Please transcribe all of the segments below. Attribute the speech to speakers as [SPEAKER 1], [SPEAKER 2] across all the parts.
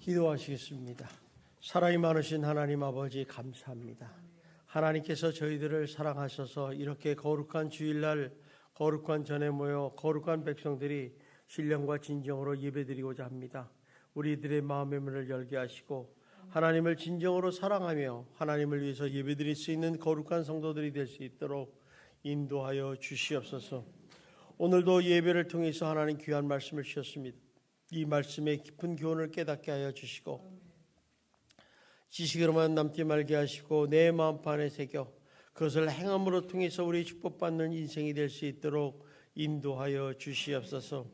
[SPEAKER 1] 기도하시겠습니다. 사랑이 많으신 하나님 아버지 감사합니다. 하나님께서 저희들을 사랑하셔서 이렇게 거룩한 주일날 거룩한 전에 모여 거룩한 백성들이 신령과 진정으로 예배드리고자 합니다. 우리들의 마음의 문을 열게 하시고 하나님을 진정으로 사랑하며 하나님을 위해서 예배드릴 수 있는 거룩한 성도들이 될 수 있도록 인도하여 주시옵소서. 오늘도 예배를 통해서 하나님 귀한 말씀을 주셨습니다. 이 말씀의 깊은 교훈을 깨닫게 하여 주시고 지식으로만 남지 말게 하시고 내 마음판에 새겨 그것을 행함으로 통해서 우리 축복받는 인생이 될 수 있도록 인도하여 주시옵소서.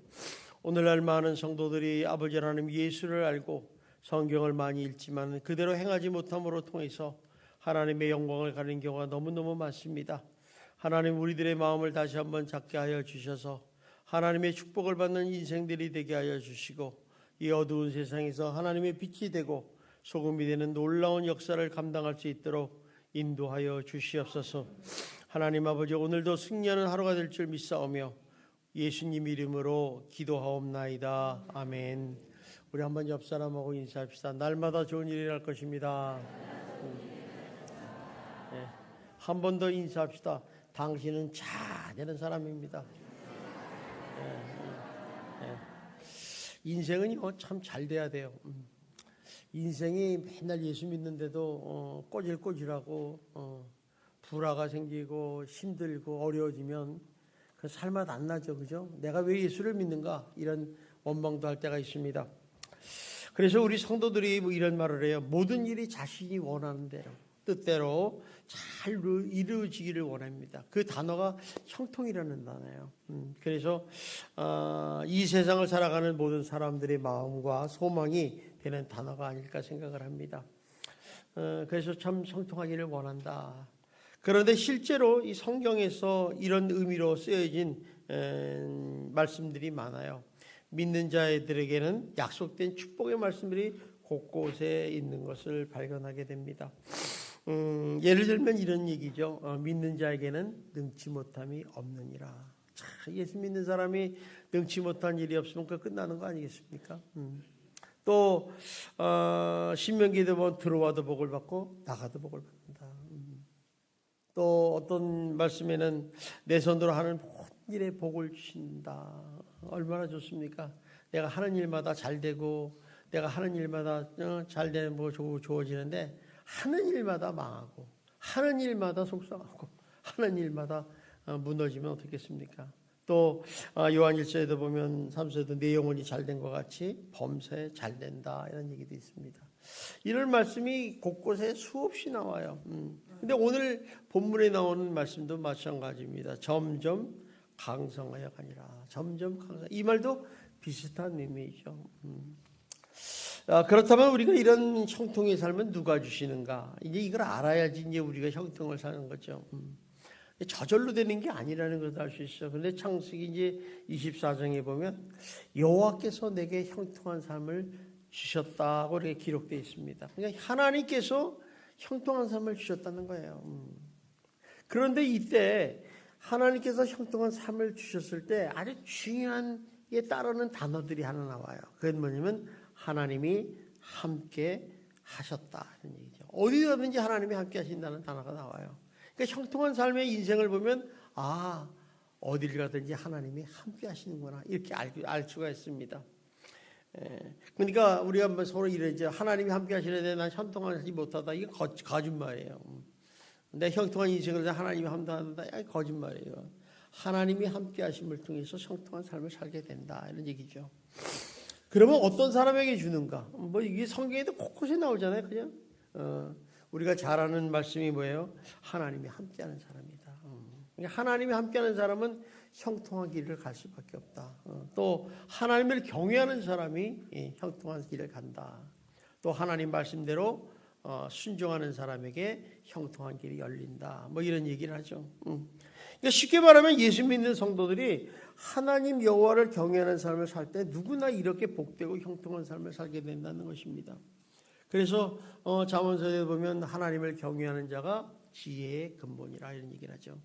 [SPEAKER 1] 오늘날 많은 성도들이 아버지 하나님 예수를 알고 성경을 많이 읽지만 그대로 행하지 못함으로 통해서 하나님의 영광을 가리는 경우가 너무너무 많습니다. 하나님 우리들의 마음을 다시 한번 잡게 하여 주셔서 하나님의 축복을 받는 인생들이 되게 하여 주시고 이 어두운 세상에서 하나님의 빛이 되고 소금이 되는 놀라운 역사를 감당할 수 있도록 인도하여 주시옵소서. 하나님 아버지 오늘도 승리하는 하루가 될 줄 믿사오며 예수님 이름으로 기도하옵나이다. 아멘. 우리 한번 옆 사람하고 인사합시다. 날마다 좋은 일이 날 것입니다. 네. 한 번 더 인사합시다. 당신은 잘 되는 사람입니다. 인생은요 참 잘 돼야 돼요. 인생이 맨날 예수 믿는데도 꼬질꼬질하고 불화가 생기고 힘들고 어려워지면 그 살맛 안 나죠, 그죠? 내가 왜 예수를 믿는가 이런 원망도 할 때가 있습니다. 그래서 우리 성도들이 뭐 이런 말을 해요. 모든 일이 자신이 원하는 대로 뜻대로 잘 이루어지기를 원합니다. 그 단어가 형통이라는 단어예요. 그래서 이 세상을 살아가는 모든 사람들의 마음과 소망이 되는 단어가 아닐까 생각을 합니다. 그래서 참 형통하기를 원한다. 그런데 실제로 이 성경에서 이런 의미로 쓰여진 말씀들이 많아요. 믿는 자들에게는 약속된 축복의 말씀들이 곳곳에 있는 것을 발견하게 됩니다. 예를 들면 이런 얘기죠. 믿는 자에게는 능치 못함이 없느니라. 예수 믿는 사람이 능치 못한 일이 없으면 그 끝나는 거 아니겠습니까? 또 신명기에 보면 들어와도 복을 받고 나가도 복을 받는다. 또 어떤 말씀에는 내 손으로 하는 모든 일에 복을 주신다. 얼마나 좋습니까? 내가 하는 일마다 잘 되고 내가 하는 일마다 잘 되는 뭐 좋아지는데 하는 일마다 망하고 하는 일마다 속상하고 하는 일마다 무너지면 어떻겠습니까? 또 요한 1서에도 보면 3서에도 내 영혼이 잘된 것 같이 범사에 잘된다 이런 얘기도 있습니다. 이런 말씀이 곳곳에 수없이 나와요. 근데 오늘 본문에 나오는 말씀도 마찬가지입니다. 점점 강성하여 가니라. 점점 강성. 이 말도 비슷한 의미이죠. 그렇다면 우리가 이런 형통의 삶은 누가 주시는가? 이제 이걸 알아야지 이제 우리가 형통을 사는 거죠. 저절로 되는 게 아니라는 것을 알 수 있어요. 그런데 창세기 이제 24장에 보면 여호와께서 내게 형통한 삶을 주셨다고 이렇게 기록되어 있습니다. 그러니까 하나님께서 형통한 삶을 주셨다는 거예요. 그런데 이때 하나님께서 형통한 삶을 주셨을 때 아주 중요한 게 따르는 단어들이 하나 나와요. 그건 뭐냐면 하나님이 함께 하셨다 이런 얘기죠. 어디 가든지 하나님이 함께 하신다는 단어가 나와요. 그러니까 형통한 삶의 인생을 보면 어딜 가든지 하나님이 함께 하시는구나 이렇게 알 수가 있습니다. 그러니까 우리가 한번 서로 이러죠. 하나님이 함께 하시는데 난 형통하지 못하다. 이게 거짓말이에요. 내 형통한 인생을 하나님이 함께 한다. 거짓말이에요. 하나님이 함께 하심을 통해서 형통한 삶을 살게 된다 이런 얘기죠. 그러면 어떤 사람에게 주는가? 뭐 이게 성경에도 곳곳에 나오잖아요. 그냥 우리가 잘 아는 말씀이 뭐예요? 하나님이 함께하는 사람이다. 그러니까 하나님이 함께하는 사람은 형통한 길을 갈 수밖에 없다. 또 하나님을 경외하는 사람이 형통한 길을 간다. 또 하나님 말씀대로 순종하는 사람에게 형통한 길이 열린다. 뭐 이런 얘기를 하죠. 그러니까 쉽게 말하면 예수 믿는 성도들이 하나님 여호와를 경외하는 삶을 살 때 누구나 이렇게 복되고 형통한 삶을 살게 된다는 것입니다. 그래서 잠언서에 보면 하나님을 경외하는 자가 지혜의 근본이라 이런 얘기를 하죠.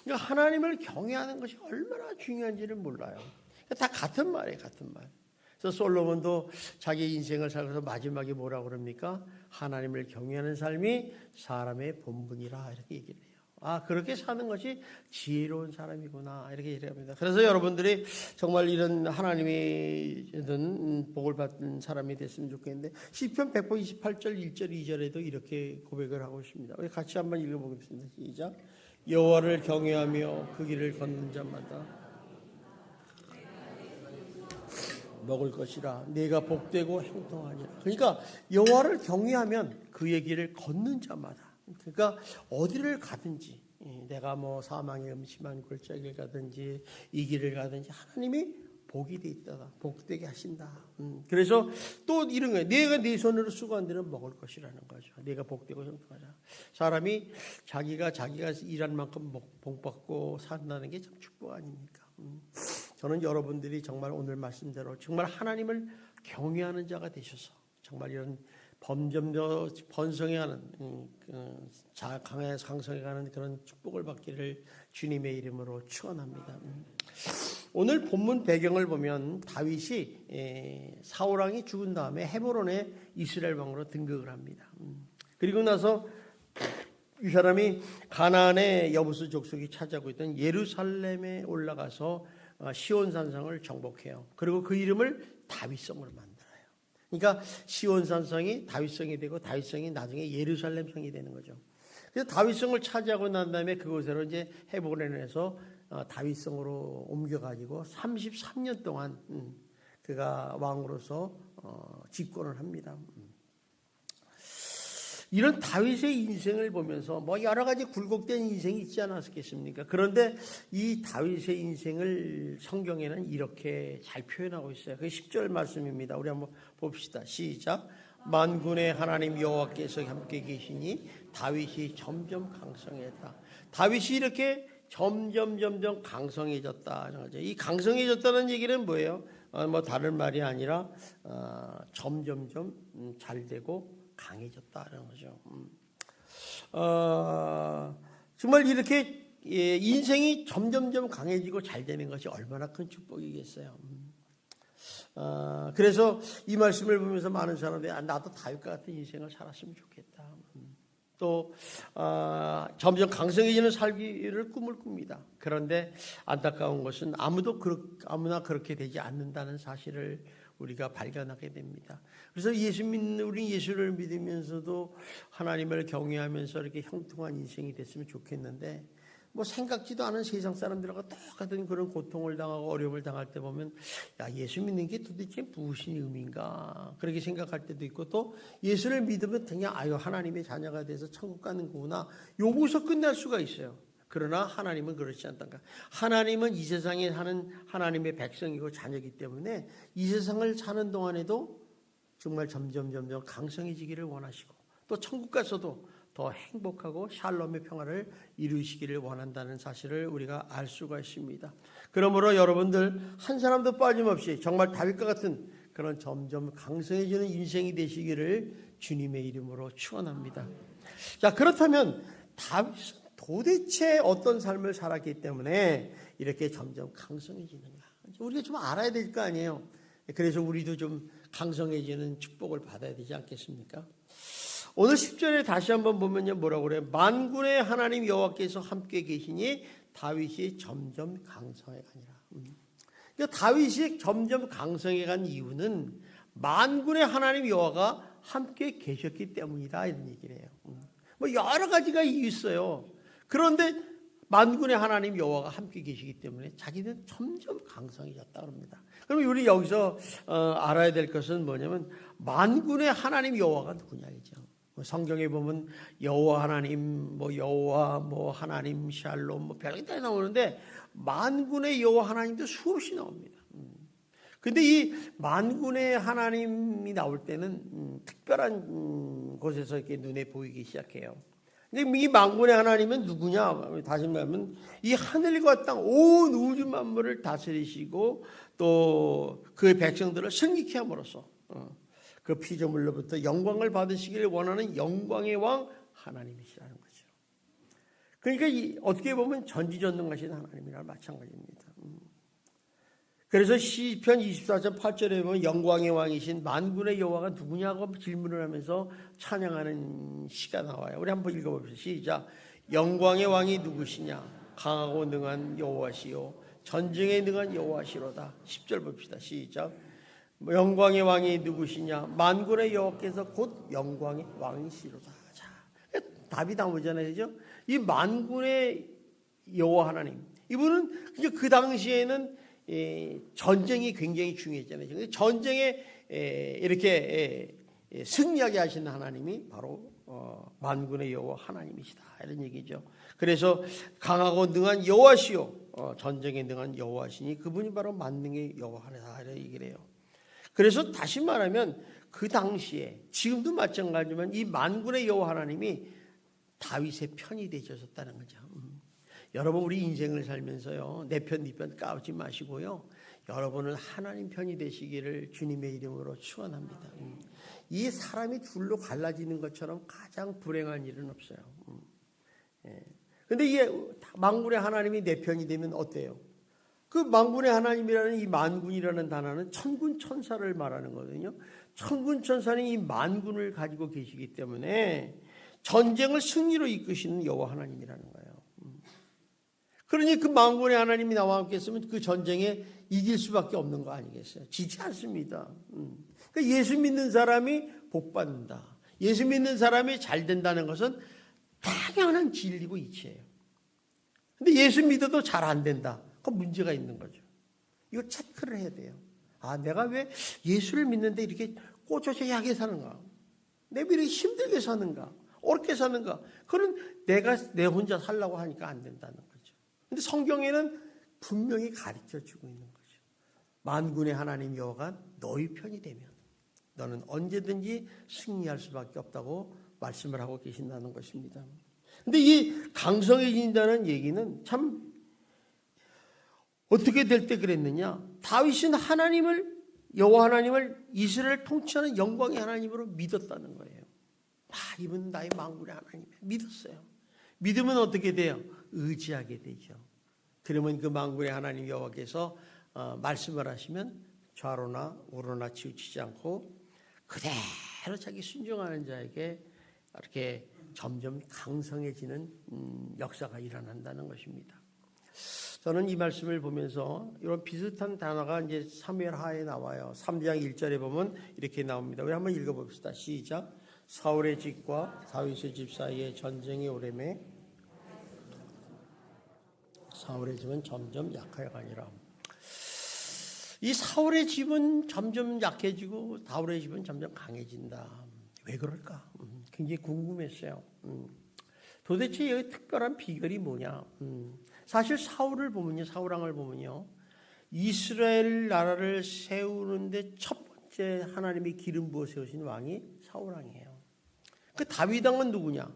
[SPEAKER 1] 그러니까 하나님을 경외하는 것이 얼마나 중요한지를 몰라요. 그러니까 다 같은 말이에요. 같은 말. 그래서 솔로몬도 자기 인생을 살면서 마지막에 뭐라고 그럽니까? 하나님을 경외하는 삶이 사람의 본분이라 이렇게 얘기를 해요. 아, 그렇게 사는 것이 지혜로운 사람이구나 이렇게 얘기합니다. 그래서 여러분들이 정말 이런 하나님의 복을 받은 사람이 됐으면 좋겠는데 시편 128절 1절 2절에도 이렇게 고백을 하고 있습니다. 우리 같이 한번 읽어보겠습니다. 시작. 여호와를 경외하며 그 길을 걷는 자마다 먹을 것이라. 내가 복되고 형통하니라. 그러니까 여호와를 경외하면 그의 길을 걷는 자마다, 그러니까 어디를 가든지, 내가 뭐 사망의 음침한 골짜기를 가든지 이 길을 가든지 하나님이 복이 돼 있다, 복되게 하신다. 그래서 또 이런 거예요. 내가 네 손으로 수고한 데는 먹을 것이라는 거죠. 내가 복되고 형통하자. 사람이 자기가 일한 만큼 복받고 산다는 게 참 축복 아닙니까? 저는 여러분들이 정말 오늘 말씀대로 정말 하나님을 경외하는 자가 되셔서 정말 이런 범점도 번성해가는 강성해가는 그런 축복을 받기를 주님의 이름으로 축원합니다. 오늘 본문 배경을 보면 다윗이 사울 왕이 죽은 다음에 헤브론에 이스라엘 왕으로 등극을 합니다. 그리고 나서 이 사람이 가나안의 여부수 족속이 차지하고 있던 예루살렘에 올라가서 시온산성을 정복해요. 그리고 그 이름을 다윗성으로 만들어요. 그러니까 시온산성이 다윗성이 되고 다윗성이 나중에 예루살렘성이 되는 거죠. 그래서 다윗성을 차지하고 난 다음에 그곳으로 이제 헤브론에서 다윗성으로 옮겨가지고 33년 동안 그가 왕으로서 집권을 합니다. 이런 다윗의 인생을 보면서 뭐 여러 가지 굴곡된 인생이 있지 않았겠습니까? 그런데 이 다윗의 인생을 성경에는 이렇게 잘 표현하고 있어요. 그 10절 말씀입니다. 우리 한번 봅시다. 시작. 만군의 하나님 여호와께서 함께 계시니 다윗이 점점 강성했다. 다윗이 이렇게 점점 강성해졌다. 이 강성해졌다는 얘기는 뭐예요? 뭐 다른 말이 아니라 점점점 잘 되고 강해졌다는 거죠. 정말 이렇게 인생이 점점점 강해지고 잘 되는 것이 얼마나 큰 축복이겠어요. 그래서 이 말씀을 보면서 많은 사람들이 나도 다윗과 같은 인생을 살았으면 좋겠다. 또 점점 강성해지는 살기를 꿈을 꿉니다. 그런데 안타까운 것은 아무나 그렇게 되지 않는다는 사실을 우리가 발견하게 됩니다. 그래서 우리 예수를 믿으면서도 하나님을 경외하면서 이렇게 형통한 인생이 됐으면 좋겠는데 뭐 생각지도 않은 세상 사람들과 똑같은 그런 고통을 당하고 어려움을 당할 때 보면 야, 예수 믿는 게 도대체 무슨 의미인가 그렇게 생각할 때도 있고, 또 예수를 믿으면 그냥 하나님의 자녀가 돼서 천국 가는 거구나 요거서 끝날 수가 있어요. 그러나 하나님은 그렇지 않단가. 하나님은 이 세상에 사는 하나님의 백성이고 자녀이기 때문에 이 세상을 사는 동안에도 정말 점점 강성해지기를 원하시고, 또 천국 가서도 더 행복하고 샬롬의 평화를 이루시기를 원한다는 사실을 우리가 알 수가 있습니다. 그러므로 여러분들 한 사람도 빠짐없이 정말 다윗과 같은 그런 점점 강성해지는 인생이 되시기를 주님의 이름으로 축원합니다. 자, 그렇다면 다윗은 도대체 어떤 삶을 살았기 때문에 이렇게 점점 강성해지는가? 우리가 좀 알아야 될 거 아니에요. 그래서 우리도 좀 강성해지는 축복을 받아야 되지 않겠습니까? 오늘 10절에 다시 한번 보면요, 뭐라고 그래요? 만군의 하나님 여호와께서 함께 계시니 다윗이 점점 강성해가니라. 그러니까 다윗이 점점 강성해간 이유는 만군의 하나님 여호와가 함께 계셨기 때문이다, 이런 얘기를 해요. 뭐 여러 가지가 이유 있어요. 그런데 만군의 하나님 여호와가 함께 계시기 때문에 자기는 점점 강성해졌다 그럽니다. 그럼 우리 여기서 알아야 될 것은 뭐냐면 만군의 하나님 여호와가 누구냐이죠. 성경에 보면 여호와 하나님, 여호와 하나님 샬롬 별게 다 나오는데 만군의 여호와 하나님도 수없이 나옵니다. 근데 이 만군의 하나님이 나올 때는 특별한 곳에서 이렇게 눈에 보이기 시작해요. 근데 이 만군의 하나님은 누구냐? 다시 말하면 이 하늘과 땅 온 우주 만물을 다스리시고 또 그의 백성들을 승리케 함으로써 그 피조물로부터 영광을 받으시기를 원하는 영광의 왕 하나님이시라는 거죠. 그러니까 어떻게 보면 전지전능하신 하나님이랑 마찬가지입니다. 그래서 시편 24편 8절에 보면 영광의 왕이신 만군의 여호와가 누구냐고 질문을 하면서 찬양하는 시가 나와요. 우리 한번 읽어봅시다. 시작. 영광의 왕이 누구시냐? 강하고 능한 여호와시요 전쟁에 능한 여호와시로다. 10절 봅시다. 시작. 영광의 왕이 누구시냐? 만군의 여호와께서 곧 영광의 왕이시로다. 자, 답이 나오잖아요, 그죠? 이 만군의 여호와 하나님, 이분은 그 당시에는 전쟁이 굉장히 중요했잖아요. 전쟁에 이렇게 승리하게 하시는 하나님이 바로 만군의 여호와 하나님이시다, 이런 얘기죠. 그래서 강하고 능한 여호와시요 전쟁에 능한 여호와시니 그분이 바로 만능의 여호와 하나다, 이런 얘기를 해요. 그래서 다시 말하면 그 당시에, 지금도 마찬가지지만 이 만군의 여호와 하나님이 다윗의 편이 되셨다는 거죠. 여러분, 우리 인생을 살면서요, 내 편, 네 편 까우지 마시고요, 여러분은 하나님 편이 되시기를 주님의 이름으로 축원합니다. 이 사람이 둘로 갈라지는 것처럼 가장 불행한 일은 없어요. 근데 이게 만군의 하나님이 내 편이 되면 어때요? 그 만군의 하나님이라는 이 만군이라는 단어는 천군 천사를 말하는 거거든요. 천군 천사는 이 만군을 가지고 계시기 때문에 전쟁을 승리로 이끄시는 여호와 하나님이라는 거예요. 그러니 그 만군의 하나님이 나와 함께 있으면 그 전쟁에 이길 수밖에 없는 거 아니겠어요? 지지 않습니다. 그러니까 예수 믿는 사람이 복 받는다, 예수 믿는 사람이 잘 된다는 것은 당연한 진리고 이치예요. 근데 예수 믿어도 잘 안 된다, 그 문제가 있는 거죠. 이거 체크를 해야 돼요. 아, 내가 왜 예수를 믿는데 이렇게 꼬쳐서 약하게 사는가? 내가 이렇게 힘들게 사는가? 어렵게 사는가? 그건 내가 내 혼자 살려고 하니까 안 된다는 거죠. 근데 성경에는 분명히 가르쳐 주고 있는 거죠. 만군의 하나님 여호와가 너희 편이 되면 너는 언제든지 승리할 수밖에 없다고 말씀을 하고 계신다는 것입니다. 근데 이 강성해진다는 얘기는 참 어떻게 될 때 그랬느냐? 다윗은 하나님을, 여호와 하나님을 이스라엘을 통치하는 영광의 하나님으로 믿었다는 거예요. 이분은 나의 만군의 하나님, 믿었어요. 믿으면 어떻게 돼요? 의지하게 되죠. 그러면 그 만군의 하나님 여호와께서 말씀을 하시면 좌로나 우로나 치우치지 않고 그대로 자기 순종하는 자에게 이렇게 점점 강성해지는 역사가 일어난다는 것입니다. 저는 이 말씀을 보면서 이런 비슷한 단어가 이제 사무엘 하에 나와요. 3장 1절에 보면 이렇게 나옵니다. 우리 한번 읽어봅시다. 시작. 사울의 집과 다윗의 집 사이에 전쟁이 오래매 사울의 집은 점점 약해가니라. 이 사울의 집은 점점 약해지고 다윗의 집은 점점 강해진다. 왜 그럴까? 굉장히 궁금했어요. 도대체 여기 특별한 비결이 뭐냐? 사실 사울을 보면요, 사울왕을 보면요, 이스라엘 나라를 세우는데 첫 번째 하나님이 기름 부어 세우신 왕이 사울왕이에요. 그 다윗왕은 누구냐?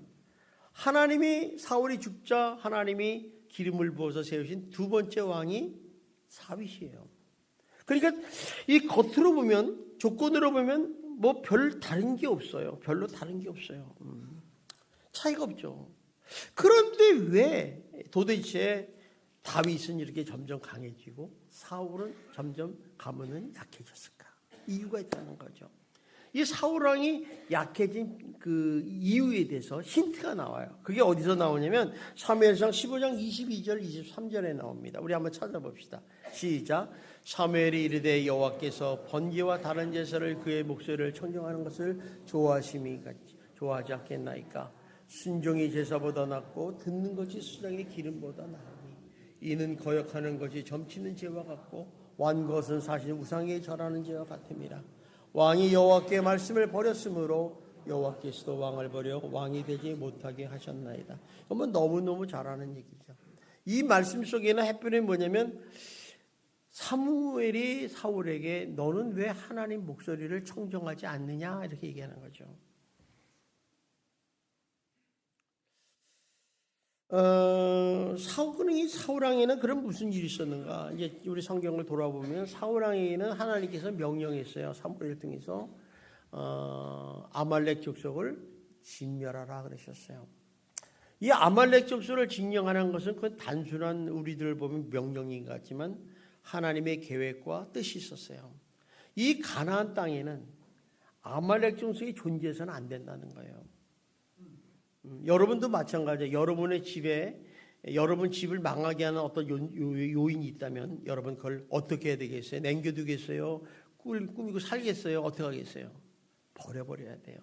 [SPEAKER 1] 하나님이 사울이 죽자 하나님이 기름을 부어서 세우신 두 번째 왕이 다윗이에요. 그러니까 이 겉으로 보면, 조건으로 보면 뭐 별 다른 게 없어요. 별로 다른 게 없어요. 차이가 없죠. 그런데 왜 도대체 다윗은 이렇게 점점 강해지고 사울은 점점 가면은 약해졌을까? 이유가 있다는 거죠. 이 사울왕이 약해진 그 이유에 대해서 힌트가 나와요. 그게 어디서 나오냐면 사무엘상 15장 22절 23절에 나옵니다. 우리 한번 찾아봅시다. 시작. 사무엘이 이르되 여호와께서 번제와 다른 제사를 그의 목소리를 청정하는 것을 좋아하지 않겠나이까? 순종이 제사보다 낫고 듣는 것이 수장의 기름보다 나으니 이는 거역하는 것이 점치는 죄와 같고 완 것은 사실 우상에 절하는 죄와 같음이라. 왕이 여호와께 말씀을 버렸으므로 여호와께서도 왕을 버려 왕이 되지 못하게 하셨나이다. 이건 너무너무 잘하는 얘기죠. 이 말씀 속에는 해변이 뭐냐면 사무엘이 사울에게 너는 왜 하나님 목소리를 청정하지 않느냐 이렇게 얘기하는 거죠. 사울왕에는 그럼 무슨 일이 있었는가? 이제 우리 성경을 돌아보면 사울왕에는 하나님께서 명령했어요. 사무엘을 통해서 아말렉 족속을 진멸하라 그러셨어요. 이 아말렉 족속을 진멸하는 것은 그 단순한 우리들 보면 명령인 것 같지만 하나님의 계획과 뜻이 있었어요. 이 가나안 땅에는 아말렉 종족이 존재해서는 안 된다는 거예요. 여러분도 마찬가지예요. 여러분의 집에 여러분 집을 망하게 하는 어떤 요인이 있다면 여러분 그걸 어떻게 해야 되겠어요? 남겨두겠어요? 꾸미고 살겠어요? 어떻게 하겠어요? 버려버려야 돼요.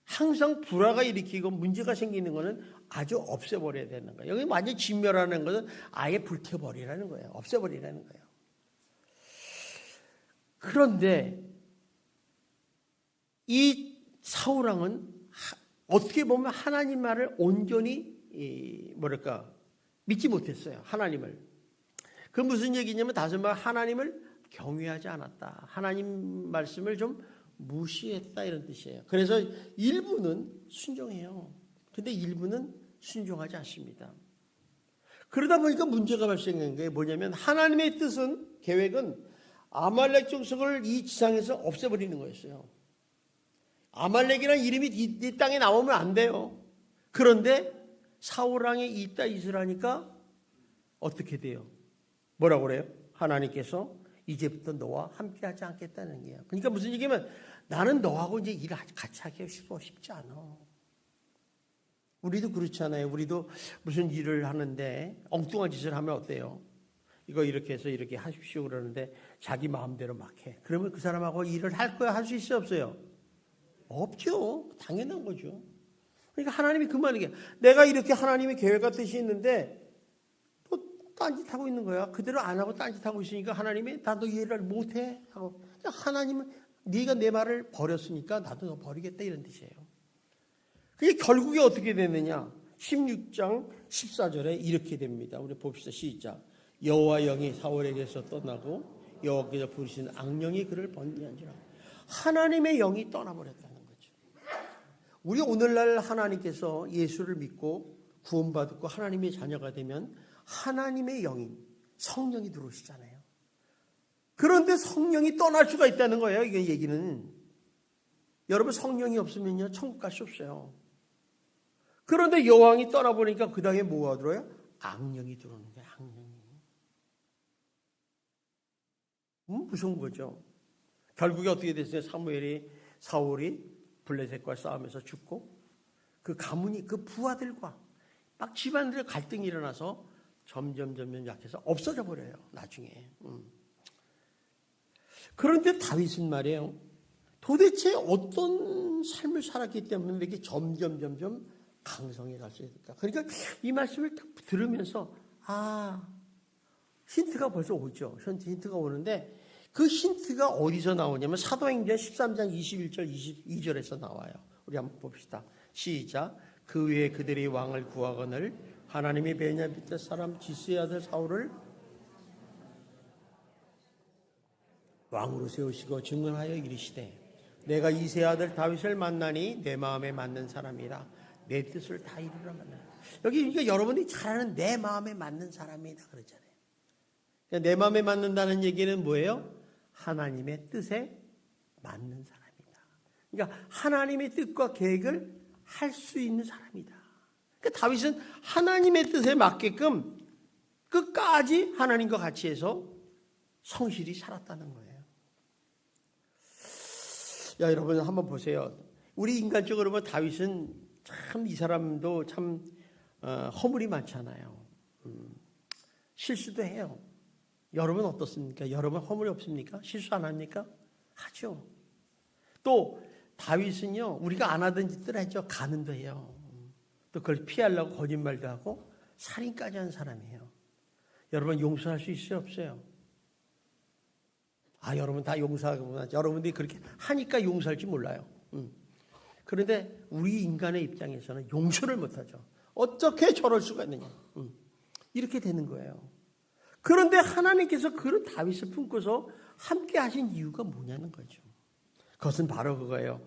[SPEAKER 1] 항상 불화가 일으키고 문제가 생기는 것은 아주 없애버려야 되는 거예요. 여기 완전히 진멸하는 것은 아예 불태워버리라는 거예요. 없애버리라는 거예요. 그런데 이 사울왕은 어떻게 보면 하나님 말을 온전히 믿지 못했어요. 하나님을. 그 무슨 얘기냐면 다시 말해 하나님을 경외하지 않았다. 하나님 말씀을 좀 무시했다 이런 뜻이에요. 그래서 일부는 순종해요. 근데 일부는 순종하지 않습니다. 그러다 보니까 문제가 발생한 게 뭐냐면 하나님의 뜻은 계획은 아말렉 족속을 이 지상에서 없애버리는 거였어요. 아말렉이라는 이름이 이 땅에 나오면 안 돼요. 그런데 사울왕이 이 땅에 있으라니까 어떻게 돼요? 뭐라고 그래요? 하나님께서 이제부터 너와 함께하지 않겠다는 얘기예요. 그러니까 무슨 얘기냐면 나는 너하고 이제 일을 같이 하기 쉽지 않아. 우리도 그렇잖아요. 우리도 무슨 일을 하는데 엉뚱한 짓을 하면 어때요? 이거 이렇게 해서 이렇게 하십시오 그러는데 자기 마음대로 막 해. 그러면 그 사람하고 일을 할 거야? 할 수 있어요? 없어요? 없죠. 당연한 거죠. 그러니까 하나님이 그 말이에요. 내가 이렇게 하나님의 계획과 뜻이 있는데 또 딴짓하고 있는 거야. 그대로 안 하고 딴짓하고 있으니까 하나님이 나도 이해를 못해 하고 하나님은 네가 내 말을 버렸으니까 나도 너 버리겠다 이런 뜻이에요. 그게 결국에 어떻게 되느냐. 16장 14절에 이렇게 됩니다. 우리 봅시다. 시작. 여호와 영이 사울에게서 떠나고 여호와께서 부르시는 악령이 그를 번뇌한지라. 하나님의 영이 떠나버렸다는 거죠. 우리 오늘날 하나님께서 예수를 믿고 구원받고 하나님의 자녀가 되면 하나님의 영인 성령이 들어오시잖아요. 그런데 성령이 떠날 수가 있다는 거예요. 이게 얘기는. 여러분 성령이 없으면요 천국 갈 수 없어요. 그런데 여왕이 떠나보니까 그 다음에 뭐가 들어요? 악령이 들어오는 거예요. 악령이. 무서운 거죠. 결국에 어떻게 됐어요? 사울이 블레셋과 싸우면서 죽고 그 가문이 그 부하들과 막 집안들 갈등이 일어나서 점점 약해서 없어져 버려요. 나중에. 그런데 다윗은 말이에요. 도대체 어떤 삶을 살았기 때문에 이렇게 점점 강성해 갈 수 있을까? 그러니까 이 말씀을 딱 들으면서 힌트가 벌써 오죠. 힌트가 오는데 그 힌트가 어디서 나오냐면 사도행전 13장 21절 22절에서 나와요. 우리 한번 봅시다. 시작. 그 외에 그들이 왕을 구하거늘 하나님이 베냐민 때 사람 지스의 아들 사울을 왕으로 세우시고 증언하여 이르시되 내가 이새의 아들 다윗을 만나니 내 마음에 맞는 사람이라 내 뜻을 다 이루라 만나. 여기 그러니까 여러분이 잘 아는 내 마음에 맞는 사람이다 그러잖아요. 그러니까 내 마음에 맞는다는 얘기는 뭐예요? 하나님의 뜻에 맞는 사람이다. 그러니까 하나님의 뜻과 계획을 할 수 있는 사람이다. 그러니까 다윗은 하나님의 뜻에 맞게끔 끝까지 하나님과 같이 해서 성실히 살았다는 거예요. 야, 여러분 한번 보세요. 우리 인간적으로 보면 다윗은 참 이 사람도 참 허물이 많잖아요. 실수도 해요. 여러분 어떻습니까? 여러분 허물이 없습니까? 실수 안 합니까? 하죠. 또 다윗은요. 우리가 안 하던 짓들 하죠. 가늠도 해요. 또 그걸 피하려고 거짓말도 하고 살인까지 한 사람이에요. 여러분 용서할 수 있어요? 없어요? 여러분 다 용서하구나. 여러분들이 그렇게 하니까 용서할지 몰라요. 그런데 우리 인간의 입장에서는 용서를 못하죠. 어떻게 저럴 수가 있느냐. 이렇게 되는 거예요. 그런데 하나님께서 그런 다윗을 품고서 함께 하신 이유가 뭐냐는 거죠. 그것은 바로 그거예요.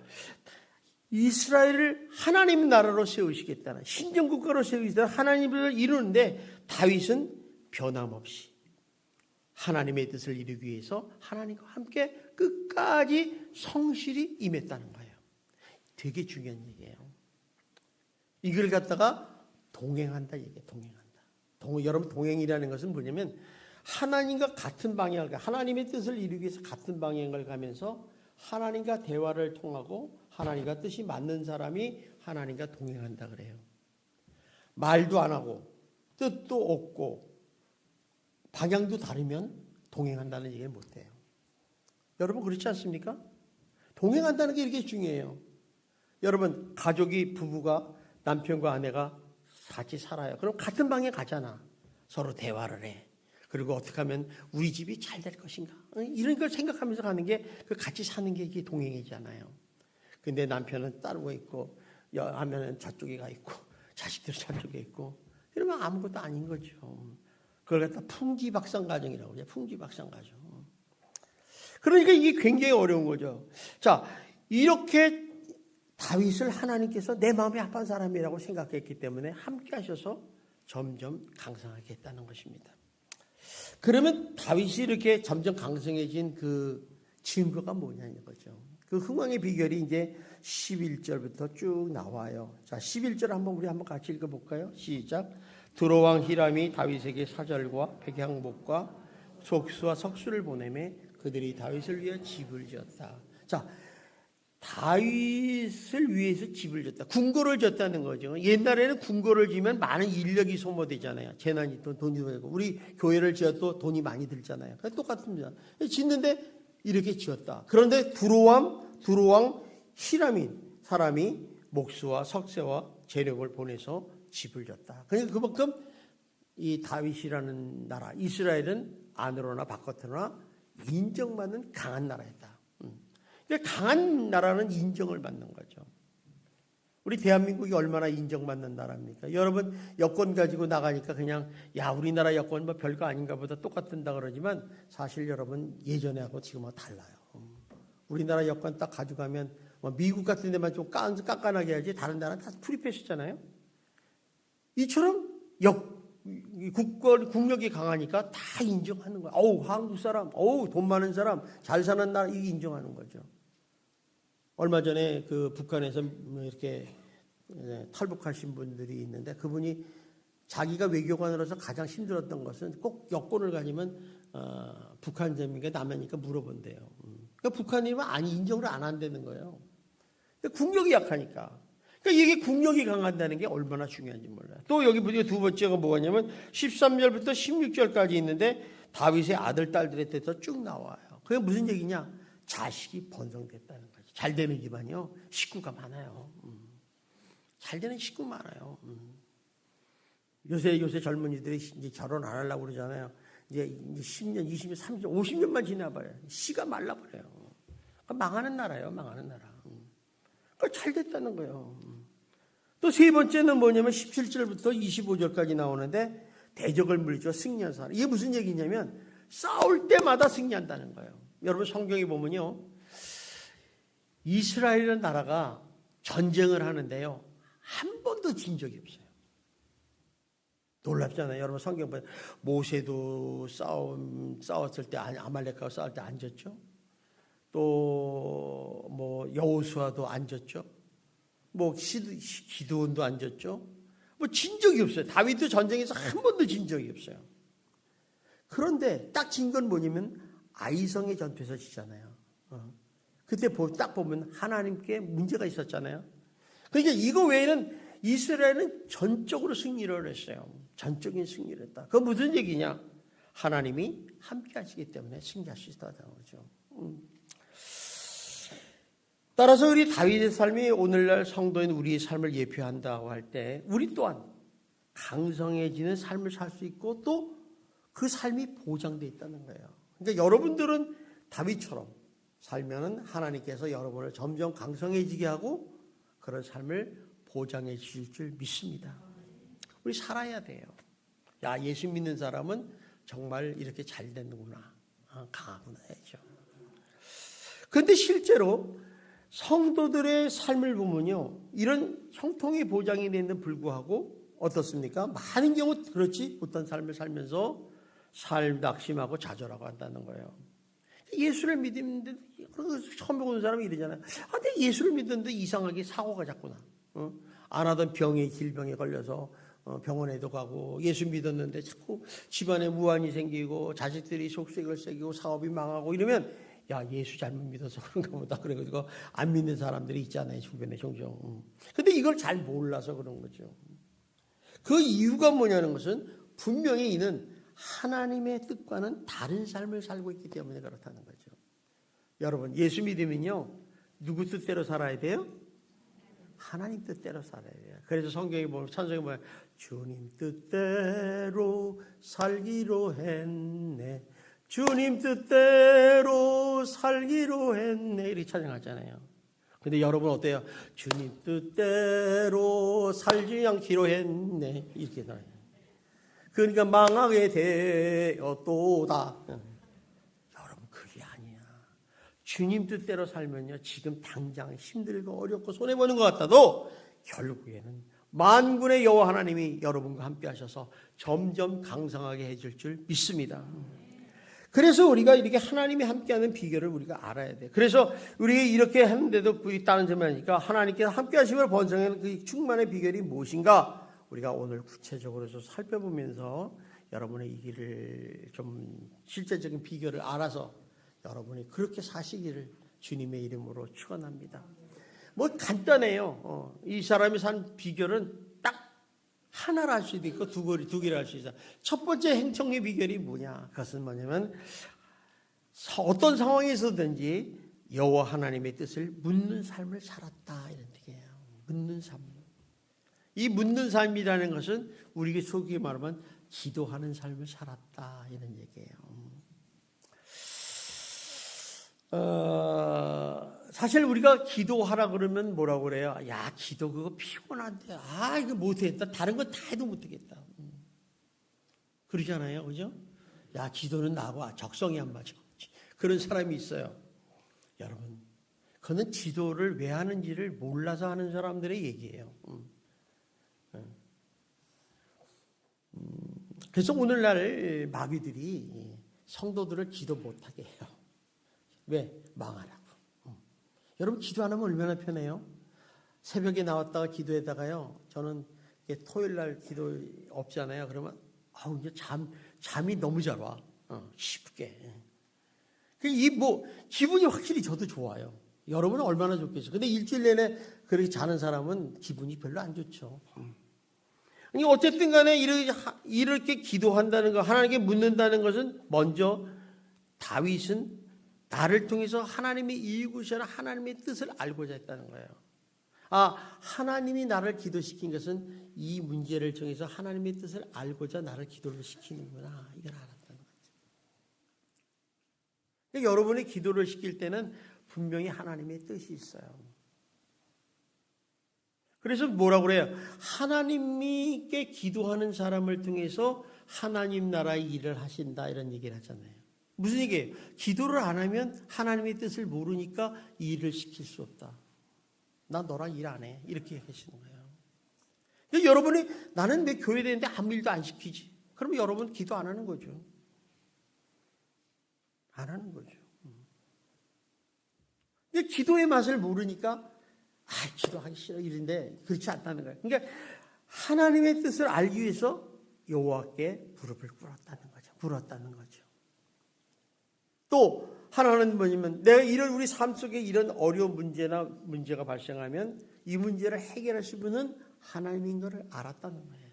[SPEAKER 1] 이스라엘을 하나님 나라로 세우시겠다는 신정국가로 세우시겠다는 하나님을 이루는데 다윗은 변함없이 하나님의 뜻을 이루기 위해서 하나님과 함께 끝까지 성실히 임했다는 거예요. 되게 중요한 얘기예요. 이걸 갖다가 동행한다 얘기예요. 동행한다. 여러분 동행이라는 것은 뭐냐면 하나님과 같은 방향을 하나님의 뜻을 이루기 위해서 같은 방향을 가면서 하나님과 대화를 통하고 하나님과 뜻이 맞는 사람이 하나님과 동행한다 그래요. 말도 안 하고 뜻도 없고 방향도 다르면 동행한다는 얘기를 못해요. 여러분 그렇지 않습니까? 동행한다는 게 이렇게 중요해요. 여러분 가족이 부부가 남편과 아내가 같이 살아요. 그럼 같은 방에 가잖아. 서로 대화를 해. 그리고 어떻게 하면 우리 집이 잘 될 것인가? 이런 걸 생각하면서 가는 게 그 같이 사는 게 이게 동행이잖아요. 근데 남편은 따르고 있고 하면은 저쪽에 가 있고 자식들은 저쪽에 있고 이러면 아무것도 아닌 거죠. 그걸 갖다 풍지박산 가정이라고 그래요. 풍지박산 가정. 그러니까 이게 굉장히 어려운 거죠. 자, 이렇게 다윗을 하나님께서 내 마음에 합한 사람이라고 생각했기 때문에 함께 하셔서 점점 강성하게 했다는 것입니다. 그러면 다윗이 이렇게 점점 강성해진 그 증거가 뭐냐는 거죠. 그 흥왕의 비결이 이제 11절부터 쭉 나와요. 자, 11절 우리 한번 같이 읽어볼까요? 시작. 두로왕 히람이 다윗에게 사절과 백향목과 족수와 석수를 보내매 그들이 다윗을 위해 집을 지었다. 자, 다윗을 위해서 집을 지었다. 궁궐을 지었다는 거죠. 옛날에는 궁궐을 지면 많은 인력이 소모되잖아요. 재난이 또 돈이 들고 우리 교회를 지어도 돈이 많이 들잖아요. 똑같습니다. 짓는데 이렇게 지었다. 그런데 두로왕 히람인 사람이 목수와 석쇠와 재력을 보내서 집을 지었다. 그러니까 그만큼 이 다윗이라는 나라, 이스라엘은 안으로나 바깥으로나 인정받는 강한 나라였다. 강한 나라는 인정을 받는 거죠. 우리 대한민국이 얼마나 인정받는 나라입니까? 여러분 여권 가지고 나가니까 그냥 야 우리나라 여권 뭐 별거 아닌가 보다 똑같은다 그러지만 사실 여러분 예전에하고 지금하고 달라요. 우리나라 여권 딱 가져가면 미국 같은 데만 좀 깐깐하게 해야지 다른 나라는 다 프리패스잖아요. 이처럼 국력이 강하니까 다 인정하는 거야. 어우 한국 사람, 어우 돈 많은 사람, 잘 사는 나라 이게 인정하는 거죠. 얼마 전에 그 북한에서 이렇게 탈북하신 분들이 있는데 그분이 자기가 외교관으로서 가장 힘들었던 것은 꼭 여권을 가지면 북한 잼이니까 남해니까 물어본대요. 그러니까 북한이면 아니 인정을 안 한다는 거예요. 국력이 약하니까. 그러니까 이게 국력이 강한다는 게 얼마나 중요한지 몰라요. 또 여기 보니까 두 번째가 뭐냐면 13절부터 16절까지 있는데 다윗의 아들 딸들에 대해서 쭉 나와요. 그게 무슨 얘기냐? 자식이 번성됐다는 거죠. 잘 되는 집안이요. 식구가 많아요. 잘 되는 식구 많아요. 요새 젊은이들이 이제 결혼 안 하려고 그러잖아요. 이제 10년, 20년, 30년, 50년만 지나버려요. 씨가 말라버려요. 망하는 나라예요. 망하는 나라. 잘 됐다는 거예요. 또 세 번째는 뭐냐면 17절부터 25절까지 나오는데 대적을 물리쳐 승리한 사람. 이게 무슨 얘기냐면 싸울 때마다 승리한다는 거예요. 여러분 성경에 보면요. 이스라엘이라는 나라가 전쟁을 하는데요. 한 번도 진 적이 없어요. 놀랍잖아요. 여러분 성경 보면 모세도 싸웠을 때 아말렉하고 싸울 때 안 졌죠. 또 뭐 여호수아도 안 졌죠. 뭐 기드온도 안 졌죠. 뭐 진 적이 없어요. 다윗도 전쟁에서 한 번도 진 적이 없어요. 그런데 딱 진 건 뭐냐면 아이성의 전투에서 지잖아요. 그때 딱 보면 하나님께 문제가 있었잖아요. 그러니까 이거 외에는 이스라엘은 전적으로 승리를 했어요. 전적인 승리를 했다. 그건 무슨 얘기냐? 하나님이 함께 하시기 때문에 승리할 수 있다는 거죠. 따라서 우리 다윗의 삶이 오늘날 성도인 우리의 삶을 예표한다고 할 때 우리 또한 강성해지는 삶을 살 수 있고 또 그 삶이 보장되어 있다는 거예요. 그러니까 여러분들은 다윗처럼 살면은 하나님께서 여러분을 점점 강성해지게 하고 그런 삶을 보장해 주실 줄 믿습니다. 우리 살아야 돼요. 야, 예수 믿는 사람은 정말 이렇게 잘 되는구나. 강하구나 해야죠. 그런데 실제로 성도들의 삶을 보면요. 이런 형통의 보장이 되는 불구하고 어떻습니까? 많은 경우 그렇지 못한 삶을 살면서 낙심하고 좌절하고 한다는 거예요. 예수를 믿는데 처음 보는 사람이 이러잖아요. 내가 예수를 믿는데 이상하게 사고가 자꾸나. 안 하던 질병에 걸려서 병원에도 가고 예수 믿었는데 자꾸 집안에 무한이 생기고 자식들이 속색을 새기고 사업이 망하고 이러면 야, 예수 잘못 믿어서 그런가 보다. 그래가지고 안 믿는 사람들이 있잖아요, 주변에 종종. 근데 이걸 잘 몰라서 그런 거죠. 그 이유가 뭐냐는 것은 분명히 이는 하나님의 뜻과는 다른 삶을 살고 있기 때문에 그렇다는 거죠. 여러분, 예수 믿으면요, 누구 뜻대로 살아야 돼요? 하나님 뜻대로 살아야 돼요. 그래서 성경에 보면, 찬송에 보면 주님 뜻대로 살기로 했네, 주님 뜻대로 살기로 했네, 이렇게 찬양하잖아요. 근데 여러분 어때요? 주님 뜻대로 살지 않기로 했네, 이렇게 나와요. 그러니까 망하게 되었도다. 여러분, 그게 아니야. 주님 뜻대로 살면요, 지금 당장 힘들고 어렵고 손해보는 것 같아도 결국에는 만군의 여호와 하나님이 여러분과 함께 하셔서 점점 강성하게 해줄 줄 믿습니다. 그래서 우리가 이렇게 하나님이 함께하는 비결을 우리가 알아야 돼. 그래서 우리가 이렇게 하는데도 다른 점이 아니니까 하나님께서 함께하심을 번성하는 그 충만의 비결이 무엇인가? 우리가 오늘 구체적으로 좀 살펴보면서 여러분의 이 길을 좀 실제적인 비결을 알아서 여러분이 그렇게 사시기를 주님의 이름으로 축원합니다. 뭐 간단해요. 이 사람이 산 비결은 하나를 할 수도 있고 두 개를 할 수 있어요. 첫 번째 행청의 비결이 뭐냐? 그것은 뭐냐면 어떤 상황에서든지 여호와 하나님의 뜻을 묻는 삶을 살았다, 이런 얘기예요. 묻는 삶. 이 묻는 삶이라는 것은 우리에게 속히 말하면 기도하는 삶을 살았다, 이런 얘기예요. 사실 우리가 기도하라 그러면 뭐라고 그래요? 야, 기도 그거 피곤한데, 이거 못하겠다. 다른 건 다 해도 못하겠다. 그러잖아요, 그죠? 야, 기도는 나하고 적성이 안 맞아. 그런 사람이 있어요. 여러분, 그는 기도를 왜 하는지를 몰라서 하는 사람들의 얘기예요. 그래서 오늘날 마귀들이 성도들을 기도 못하게 해요. 왜? 망하라고. 여러분, 기도 안 하면 얼마나 편해요? 새벽에 나왔다가 기도에다가요, 저는 토요일 날 기도 없잖아요. 그러면 이제 잠이 너무 잘 와. 쉽게. 기분이 확실히 저도 좋아요. 여러분은 얼마나 좋겠어요. 근데 일주일 내내 그렇게 자는 사람은 기분이 별로 안 좋죠. 어쨌든 간에 이렇게 기도한다는 거, 하나님께 묻는다는 것은 먼저 다윗은 나를 통해서 하나님이 이루시는 하나님의 뜻을 알고자 했다는 거예요. 하나님이 나를 기도시킨 것은 이 문제를 통해서 하나님의 뜻을 알고자 나를 기도를 시키는구나, 이걸 알았다는 거죠. 그러니까 여러분이 기도를 시킬 때는 분명히 하나님의 뜻이 있어요. 그래서 뭐라고 그래요? 하나님께 기도하는 사람을 통해서 하나님 나라의 일을 하신다, 이런 얘기를 하잖아요. 무슨 얘기예요? 기도를 안 하면 하나님의 뜻을 모르니까 이 일을 시킬 수 없다. 나 너랑 일 안 해. 이렇게 얘기하시는 거예요. 그러니까 여러분이 나는 내 교회 되는데 아무 일도 안 시키지. 그러면 여러분 기도 안 하는 거죠. 안 하는 거죠. 근데 기도의 맛을 모르니까 기도하기 싫어 이런데 그렇지 않다는 거예요. 그러니까 하나님의 뜻을 알기 위해서 여호와께 무릎을 꿇었다는 거죠. 또 하나는 뭐냐면 내가 우리 삶 속에 이런 어려운 문제가 발생하면 이 문제를 해결하실 분은 하나님인 것을 알았다는 거예요.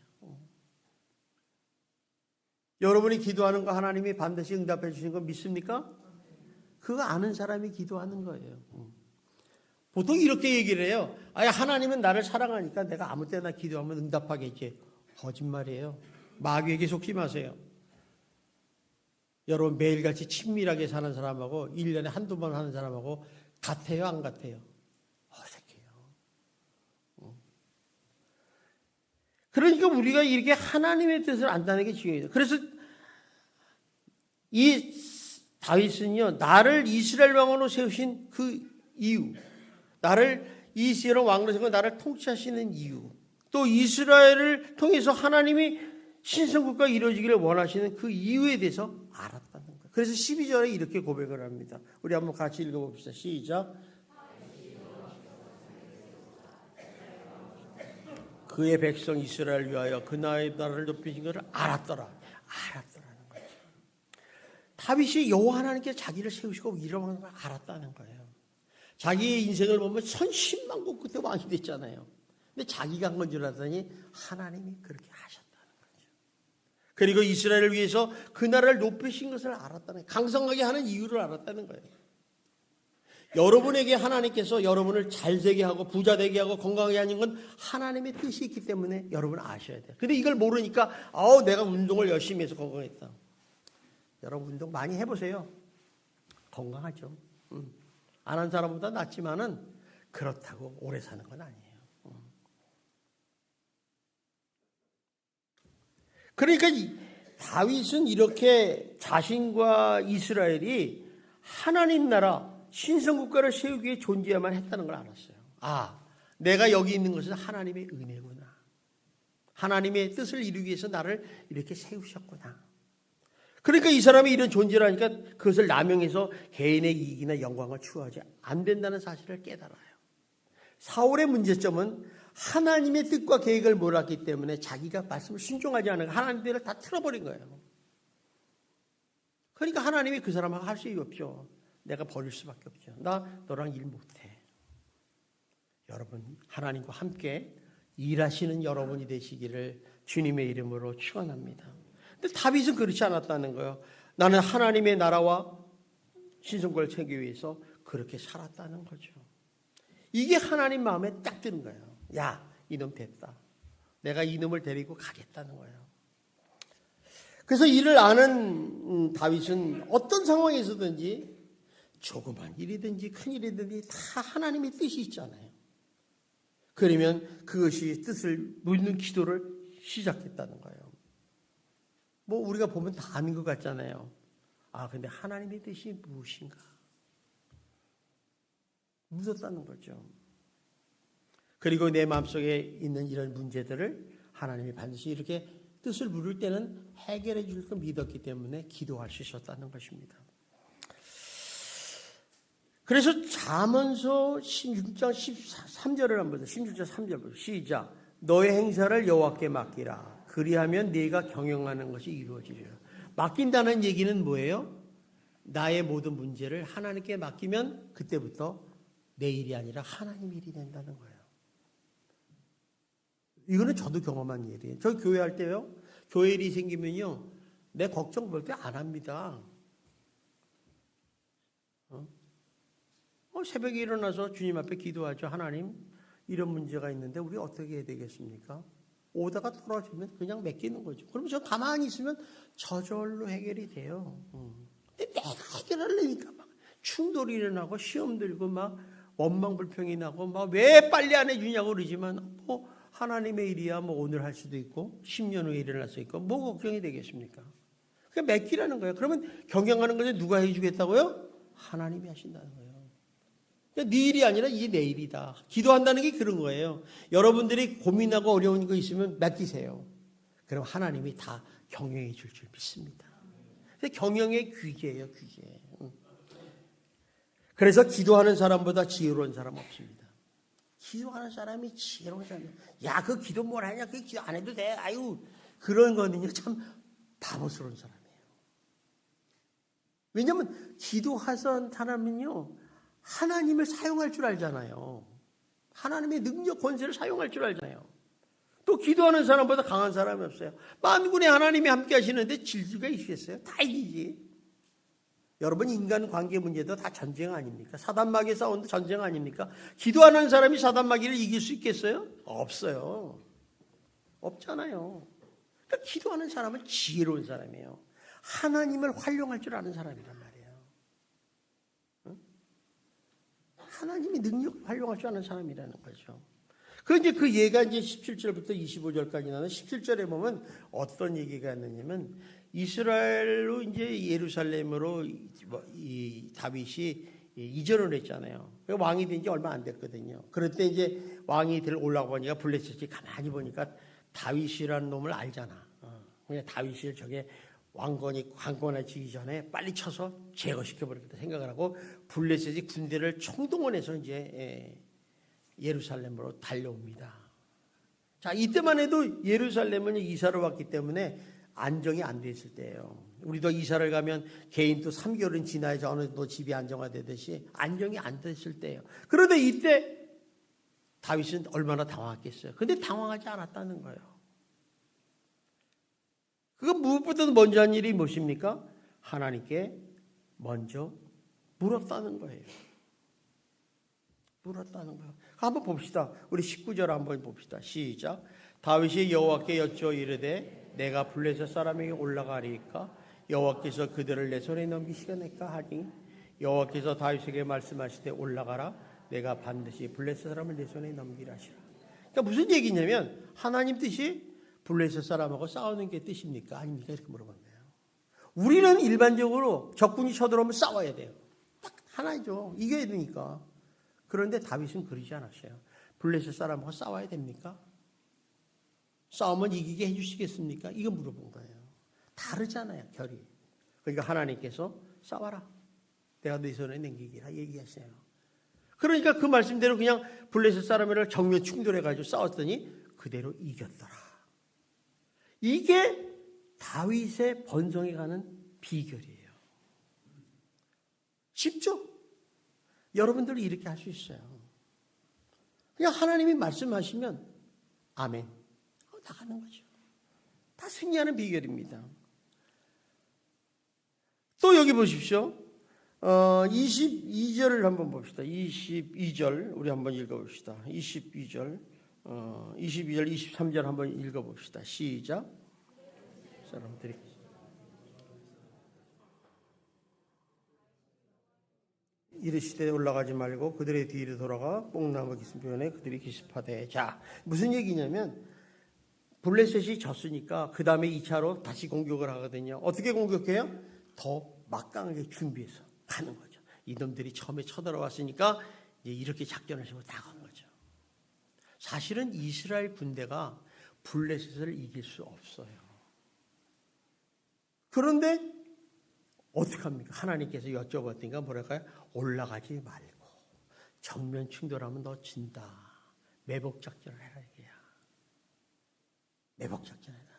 [SPEAKER 1] 여러분이 기도하는 거 하나님이 반드시 응답해 주시는 거 믿습니까? 그거 아는 사람이 기도하는 거예요. 보통 이렇게 얘기를 해요. 하나님은 나를 사랑하니까 내가 아무 때나 기도하면 응답하겠지. 거짓말이에요. 마귀에게 속지 마세요. 여러분, 매일같이 친밀하게 사는 사람하고 1년에 한두 번 하는 사람하고 같아요, 안 같아요? 어색해요. 그러니까 우리가 이렇게 하나님의 뜻을 안다는 게 중요해요. 그래서 이 다윗은요, 나를 이스라엘 왕으로 세우신 그 이유, 나를 이스라엘 왕으로 세우고 나를 통치하시는 이유, 또 이스라엘을 통해서 하나님이 신성국가 이루어지기를 원하시는 그 이유에 대해서 알았다는 거예요. 그래서 12절에 이렇게 고백을 합니다. 우리 한번 같이 읽어봅시다. 시작. 그의 백성 이스라엘을 위하여 그 나라를 높이신 것을 알았더라는 거죠. 다윗이 여호와 하나님께서 자기를 세우시고 이러한 걸 알았다는 거예요. 자기의 인생을 보면 천신만고 끝에 왕이 됐잖아요. 근데 자기가 한 건 줄 알았더니 하나님이 그렇게 하셨다는 거죠. 그리고 이스라엘을 위해서 그 나라를 높이신 것을 알았다는 거예요. 강성하게 하는 이유를 알았다는 거예요. 여러분에게 하나님께서 여러분을 잘되게 하고 부자 되게 하고 건강하게 하는 건 하나님의 뜻이 있기 때문에 여러분 아셔야 돼요. 근데 이걸 모르니까 내가 운동을 열심히 해서 건강했다. 여러분 운동 많이 해보세요. 건강하죠. 안 한 사람보다 낫지만은 그렇다고 오래 사는 건 아니에요. 그러니까 다윗은 이렇게 자신과 이스라엘이 하나님 나라 신성국가를 세우기 위해 존재해야만 했다는 걸 알았어요. 내가 여기 있는 것은 하나님의 은혜구나. 하나님의 뜻을 이루기 위해서 나를 이렇게 세우셨구나. 그러니까 이 사람이 이런 존재라니까 그것을 남용해서 개인의 이익이나 영광을 추구하지 안 된다는 사실을 깨달아요. 사울의 문제점은 하나님의 뜻과 계획을 몰랐기 때문에 자기가 말씀을 순종하지 않은 하나님의 뜻을 다 틀어버린 거예요. 그러니까 하나님이 그 사람하고 할 수 없죠. 내가 버릴 수밖에 없죠. 나 너랑 일 못해. 여러분 하나님과 함께 일하시는 여러분이 되시기를 주님의 이름으로 축원합니다. 근데 다윗은 그렇지 않았다는 거예요. 나는 하나님의 나라와 신성국을 세우기 위해서 그렇게 살았다는 거죠. 이게 하나님 마음에 딱 드는 거예요. 야, 이놈 됐다. 내가 이놈을 데리고 가겠다는 거예요. 그래서 이를 아는 다윗은 어떤 상황에서든지 조그만 일이든지 큰 일이든지 다 하나님의 뜻이 있잖아요. 그러면 그것이 뜻을 묻는 기도를 시작했다는 거예요. 우리가 보면 다 아는 것 같잖아요. 근데 하나님의 뜻이 무엇인가? 묻었다는 거죠. 그리고 내 마음속에 있는 이런 문제들을 하나님이 반드시 이렇게 뜻을 물을 때는 해결해 줄 걸 믿었기 때문에 기도할 수 있었다는 것입니다. 그래서 잠언서 16장 13절을 한번 보세요. 16장 3절 시작. 너의 행사를 여호와께 맡기라. 그리하면 네가 경영하는 것이 이루어지리라. 맡긴다는 얘기는 뭐예요? 나의 모든 문제를 하나님께 맡기면 그때부터 내 일이 아니라 하나님 일이 된다는 거예요. 이거는 저도 경험한 일이에요. 저 교회할 때요. 교회 일이 생기면요. 내 걱정 볼 때 안 합니다. 새벽에 일어나서 주님 앞에 기도하죠. 하나님 이런 문제가 있는데 우리 어떻게 해야 되겠습니까? 오다가 떨어지면 그냥 맡기는 거죠. 그러면 저 가만히 있으면 저절로 해결이 돼요. 근데 내가 해결하려니까 막 충돌이 일어나고 시험 들고 막 원망불평이 나고 막 왜 빨리 안 해주냐고 그러지만 하나님의 일이야 오늘 할 수도 있고 10년 후에 일어날 수 있고 걱정이 되겠습니까? 그냥 맡기라는 거예요. 그러면 경영하는 것을 누가 해주겠다고요? 하나님이 하신다는 거예요. 네 일이 아니라 이게 내 일이다. 기도한다는 게 그런 거예요. 여러분들이 고민하고 어려운 거 있으면 맡기세요. 그럼 하나님이 다 경영해 줄 줄 믿습니다. 경영의 귀재예요, 귀재. 그래서 기도하는 사람보다 지혜로운 사람 없습니다. 기도하는 사람이 지혜로운 사람이에요. 야, 그 기도 뭘 하냐? 그 기도 안 해도 돼. 아유, 그런 거는요, 참 바보스러운 사람이에요. 왜냐하면 기도하던 사람은요, 하나님을 사용할 줄 알잖아요. 하나님의 능력, 권세를 사용할 줄 알잖아요. 또 기도하는 사람보다 강한 사람이 없어요. 만군의 하나님이 함께 하시는데 질 수가 있겠어요? 다 이기지. 여러분 인간 관계 문제도 다 전쟁 아닙니까? 사단마귀 싸우는데 전쟁 아닙니까? 기도하는 사람이 사단마귀를 이길 수 있겠어요? 없어요. 없잖아요. 그러니까 기도하는 사람은 지혜로운 사람이에요. 하나님을 활용할 줄 아는 사람이란 말이에요. 하나님이 능력을 활용할 줄 아는 사람이라는 거죠. 그 예가 이제 17절부터 25절까지 나는 17절에 보면 어떤 얘기가 있느냐면 이스라엘로 이제 예루살렘으로 이 다윗이 이전을 했잖아요. 왕이 된 지 얼마 안 됐거든요. 그럴 때 이제 왕이 올라가 보니까 블레셋이 가만히 보니까 다윗이라는 놈을 알잖아. 그냥 다윗을 저게 관건해지기 전에 빨리 쳐서 제거시켜버리겠다 생각을 하고 블레셋이 군대를 총동원해서 이제 예루살렘으로 달려옵니다. 자, 이때만 해도 예루살렘은 이사를 왔기 때문에 안정이 안 돼 있을 때예요. 우리도 이사를 가면 개인 또 3개월은 지나야지 어느 정도 집이 안정화되듯이 안정이 안 됐을 때예요. 그런데 이때 다윗은 얼마나 당황했겠어요. 근데 당황하지 않았다는 거예요. 그거 무엇보다도 먼저 한 일이 무엇입니까? 하나님께 먼저 물었다는 거예요. 물었다는 거예요. 한번 봅시다. 우리 19절 한번 봅시다. 시작. 다윗이 여호와께 여쭈어 이르되 내가 블레셋 사람에게 올라가리이까 여호와께서 그들을 내 손에 넘기시겠나이까 하니 여호와께서 다윗에게 말씀하시되 올라가라 내가 반드시 블레셋 사람을 내 손에 넘기라 하시라. 그러니까 무슨 얘기냐면 하나님 뜻이 블레셋 사람하고 싸우는 게 뜻입니까? 아닙니까? 이렇게 물어본 거예요. 우리는 일반적으로 적군이 쳐들어오면 싸워야 돼요. 딱 하나죠. 이겨야 되니까. 그런데 다윗은 그러지 않았어요. 블레셋 사람하고 싸워야 됩니까? 싸우면 이기게 해주시겠습니까? 이거 물어본 거예요. 다르잖아요, 결이. 그러니까 하나님께서 싸워라. 내가 네 손에 넘기기라 얘기하세요. 그러니까 그 말씀대로 그냥 블레셋 사람을 정면 충돌해가지고 싸웠더니 그대로 이겼더라. 이게 다윗의 번성에 가는 비결이에요. 쉽죠? 여러분들이 이렇게 할 수 있어요. 그냥 하나님이 말씀하시면 아멘 나가는 거죠. 다 승리하는 비결입니다. 또 여기 보십시오. 22절을 한번 봅시다. 22절 우리 한번 읽어봅시다. 22절 22절 23절 한번 읽어봅시다. 시작. 사람들이 이르시되 올라가지 말고 그들의 뒤로 돌아가 뽕나무 기슭변에 그들이 기습하되. 자, 무슨 얘기냐면 블레셋이 졌으니까 그 다음에 2차로 다시 공격을 하거든요. 어떻게 공격해요? 더 막강하게 준비해서 가는 거죠. 이놈들이 처음에 쳐들어왔으니까 이제 이렇게 작전을 세우고 나간 거죠. 사실은 이스라엘 군대가 블레셋을 이길 수 없어요. 그런데 어떻게 합니까? 하나님께서 여쭤봤더니까 뭐랄까요? 올라가지 말고 정면 충돌하면 너 진다. 매복 작전을 해라 이게야. 매복 작전을 해라.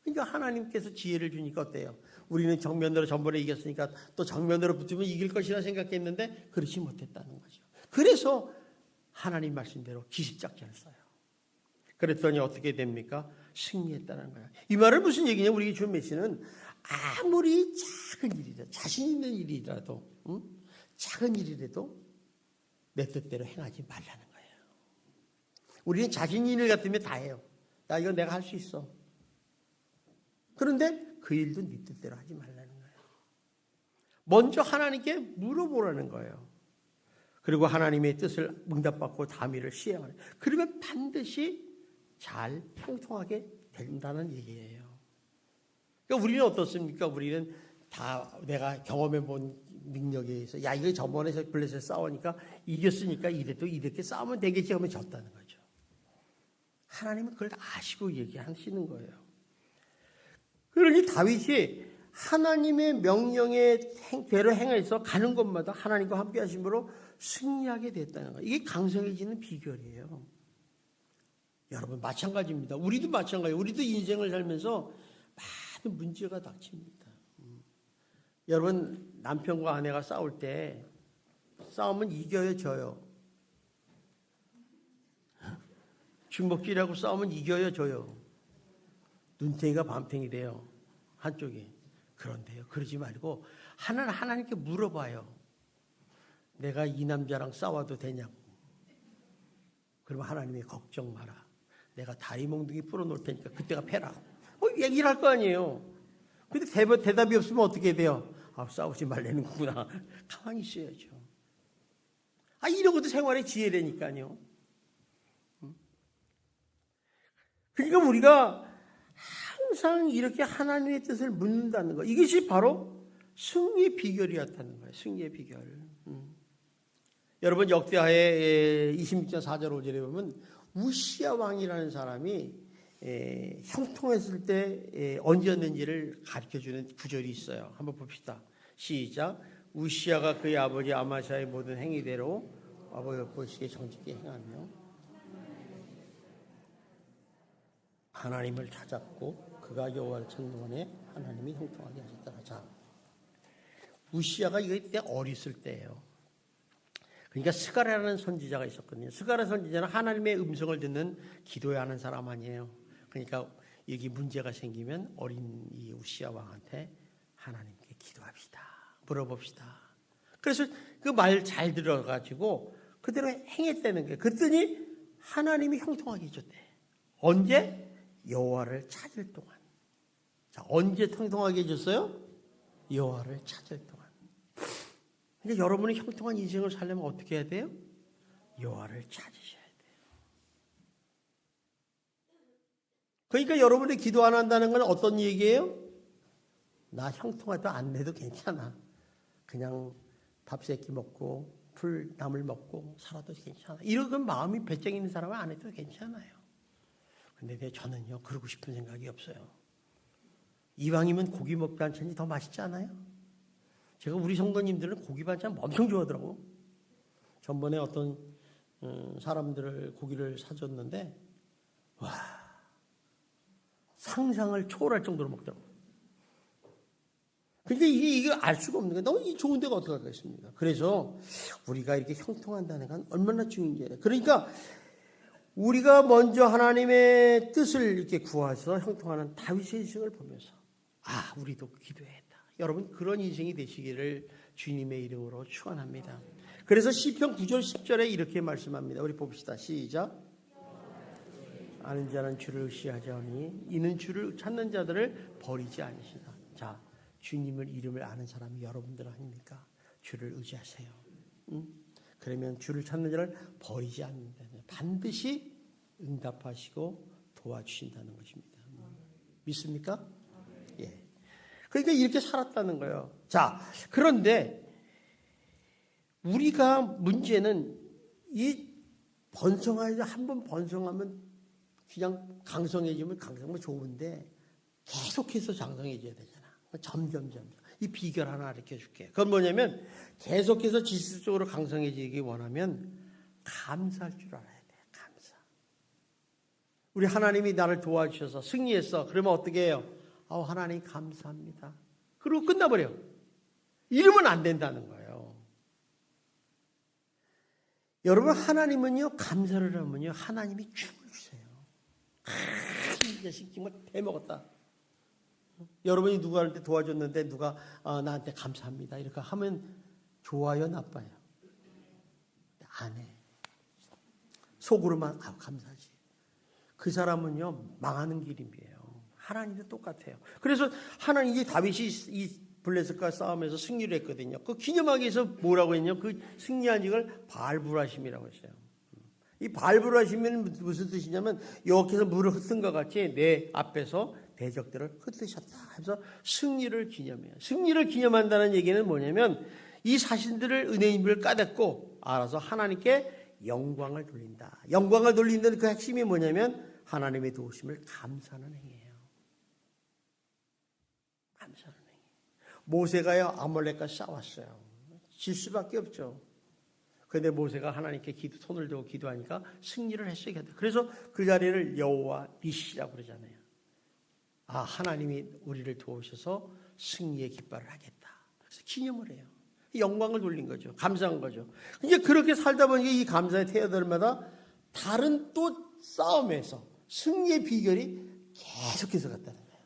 [SPEAKER 1] 그러니까 하나님께서 지혜를 주니까 어때요? 우리는 정면으로 전번에 이겼으니까 또 정면으로 붙으면 이길 것이라 생각했는데 그렇지 못했다는 거죠. 그래서 하나님 말씀대로 기습작전을 써요. 그랬더니 어떻게 됩니까? 승리했다는 거예요. 이 말은 무슨 얘기냐? 우리 준 메시는 아무리 작은 일이라도 자신 있는 일이라도 작은 일이라도 내 뜻대로 행하지 말라는 거예요. 우리는 자신 있는 일 같으면 다 해요. 야 이건 내가 할 수 있어. 그런데 그 일도 네 뜻대로 하지 말라는 거예요. 먼저 하나님께 물어보라는 거예요. 그리고 하나님의 뜻을 응답받고 다미를 시행하는. 그러면 반드시 잘 형통하게 된다는 얘기예요. 그러니까 우리는 어떻습니까? 우리는 다 내가 경험해 본 능력에 의해서 야 이거 저번에 블레셋 싸우니까 이겼으니까 이래도 이렇게 싸우면 되겠지 하면 졌다는 거죠. 하나님은 그걸 아시고 얘기하시는 거예요. 그러니 다윗이 하나님의 명령에 대로 행해서 가는 곳마다 하나님과 함께 하심으로 승리하게 됐다는 거예요. 이게 강성해지는 비결이에요. 여러분 마찬가지입니다. 우리도 마찬가지예요. 우리도 인생을 살면서 많은 문제가 닥칩니다. 여러분 남편과 아내가 싸울 때 싸우면 이겨요 져요? 주먹질하고 싸우면 이겨요 져요? 눈탱이가 밤탱이 돼요. 한쪽이. 그런데요. 그러지 말고 하나님께 물어봐요. 내가 이 남자랑 싸워도 되냐고. 그러면 하나님이 걱정 마라. 내가 다리 몽둥이 풀어놓을 테니까 그때가 패라. 얘기를 할 거 아니에요. 근데 대답이 없으면 어떻게 돼요? 싸우지 말라는 거구나. 가만히 있어야죠. 이런 것도 생활의 지혜라니까요. 그러니까 우리가 항상 이렇게 하나님의 뜻을 묻는다는 거. 이것이 바로 승리의 비결이었다는 거예요. 승리의 비결. 여러분 역대하의 26장 4절 5절에 보면 우시야 왕이라는 사람이 형통했을 때 언제였는지를 가르쳐주는 구절이 있어요. 한번 봅시다. 시작. 우시야가 그의 아버지 아마샤의 모든 행위대로 아버지 보시기에 정직히 행하며 하나님을 찾았고 그가 여호와를 찾는 동안에 하나님이 형통하게 하셨더라. 자, 우시야가 이때 어렸을 때예요. 그러니까 스가랴라는 선지자가 있었거든요. 스가랴 선지자는 하나님의 음성을 듣는 기도해야 하는 사람 아니에요. 그러니까 여기 문제가 생기면 어린 이 우시야 왕한테 하나님께 기도합시다. 물어봅시다. 그래서 그 말 잘 들어가지고 그대로 행했다는 거예요. 그랬더니 하나님이 형통하게 해줬대. 언제? 여호와를 찾을 동안. 자, 언제 형통하게 해줬어요? 여호와를 찾을 동안. 그러니까 여러분이 형통한 인생을 살려면 어떻게 해야 돼요? 여호와를 찾으셔야 돼요. 그러니까 여러분이 기도 안 한다는 건 어떤 얘기예요? 나 형통하도 안 내도 괜찮아. 그냥 밥 세끼 먹고 풀나물 먹고 살아도 괜찮아. 이런 마음이 배짱 있는 사람은 안 해도 괜찮아요. 근데 저는요 그러고 싶은 생각이 없어요. 이왕이면 고기 먹 반찬이 더 맛있지 않아요? 제가 우리 성도님들은 고기 반찬 엄청 좋아하더라고. 전번에 어떤 사람들을 고기를 사줬는데 와 상상을 초월할 정도로 먹더라고. 근데 이게 알 수가 없는 거예요. 너무 좋은 데가 어떻게 하겠습니까? 그래서 우리가 이렇게 형통한다는 건 얼마나 중요한지 알아요. 그러니까 우리가 먼저 하나님의 뜻을 이렇게 구해서 형통하는 다윗의 인생을 보면서 아, 우리도 기도했다. 여러분 그런 인생이 되시기를 주님의 이름으로 축원합니다. 그래서 시편 9절 10절에 이렇게 말씀합니다. 우리 봅시다. 시작. 아는 자는 주를 의시하자 하니 이는 주를 찾는 자들을 버리지 않으시다. 자, 주님을 이름을 아는 사람이 여러분들 아닙니까? 주를 의지하세요. 그러면 주를 찾는 자를 버리지 않는다. 반드시 응답하시고 도와주신다는 것입니다. 믿습니까? 예. 그러니까 이렇게 살았다는 거예요. 자, 그런데 우리가 문제는 이 번성하여서 한번 번성하면 그냥 강성해지면 좋은데 계속해서 장성해져야 되잖아. 점점. 이 비결 하나 가르쳐 줄게. 그건 뭐냐면 계속해서 지속적으로 강성해지기 원하면 감사할 줄 알아야 돼. 감사. 우리 하나님이 나를 도와주셔서 승리했어. 그러면 어떻게 해요? 하나님 감사합니다. 그리고 끝나버려. 이러면 안 된다는 거예요. 여러분 하나님은요 감사를 하면요 하나님이 춤을 주세요. 이 자식 정말 대먹었다. 여러분이 누구한테 도와줬는데 누가 나한테 감사합니다 이렇게 하면 좋아요 나빠요? 안 해. 속으로만 감사하지. 그 사람은요 망하는 기름이에요. 하나님도 똑같아요. 그래서 하나님이 다윗이 이 블레셋과 싸움에서 승리를 했거든요. 그 기념하기 위해서 뭐라고 했냐? 그 승리한 이걸 발불하심이라고 했어요. 이 발불하심은 무슨 뜻이냐면 여호와께서 물을 흩은 것 같이 내 앞에서 대적들을 흩으셨다. 해서 승리를 기념해요. 승리를 기념한다는 얘기는 뭐냐면 이 자신들을 은혜의 힘을 까댔고 알아서 하나님께 영광을 돌린다. 영광을 돌린다는 그 핵심이 뭐냐면 하나님의 도우심을 감사하는 행위예요. 감사하는 행위. 모세가요 아말렉과 싸웠어요. 질 수밖에 없죠. 그런데 모세가 하나님께 손을 들고 기도하니까 승리를 했어요. 그래서 그 자리를 여호와 니시라고 그러잖아요. 하나님이 우리를 도우셔서 승리의 깃발을 하겠다. 그래서 기념을 해요. 영광을 돌린 거죠. 감사한 거죠. 이제 그렇게 살다 보니까 이 감사의 태아들마다 다른 또 싸움에서 승리의 비결이 계속해서 갔다는 거예요.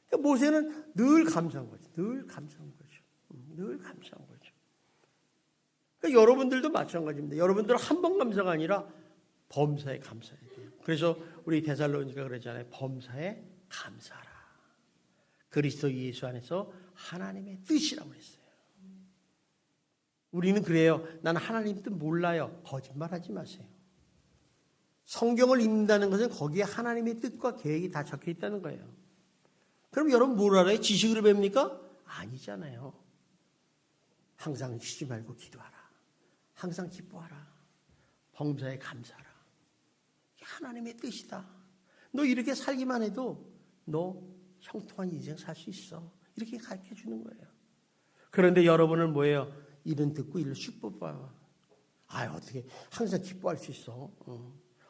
[SPEAKER 1] 그러니까 모세는 늘 감사한 거죠. 늘 감사한 거죠. 늘 감사한 거죠. 그러니까 여러분들도 마찬가지입니다. 여러분들은 한 번 감사가 아니라 범사에 감사해야 돼요. 그래서 우리 데살로니가 그러잖아요. 범사에 감사하라. 그리스도 예수 안에서 하나님의 뜻이라고 했어요. 우리는 그래요. 나는 하나님 뜻 몰라요. 거짓말하지 마세요. 성경을 읽는다는 것은 거기에 하나님의 뜻과 계획이 다 적혀 있다는 거예요. 그럼 여러분 뭘 알아요? 지식으로 뵙니까? 아니잖아요. 항상 쉬지 말고 기도하라. 항상 기뻐하라. 범사에 감사하라. 하나님의 뜻이다. 너 이렇게 살기만 해도 너 형통한 인생 살 수 있어. 이렇게 가르쳐 주는 거예요. 그런데 여러분은 뭐예요? 이런 듣고 이를 슈퍼봐. 어떻게 항상 기뻐할 수 있어?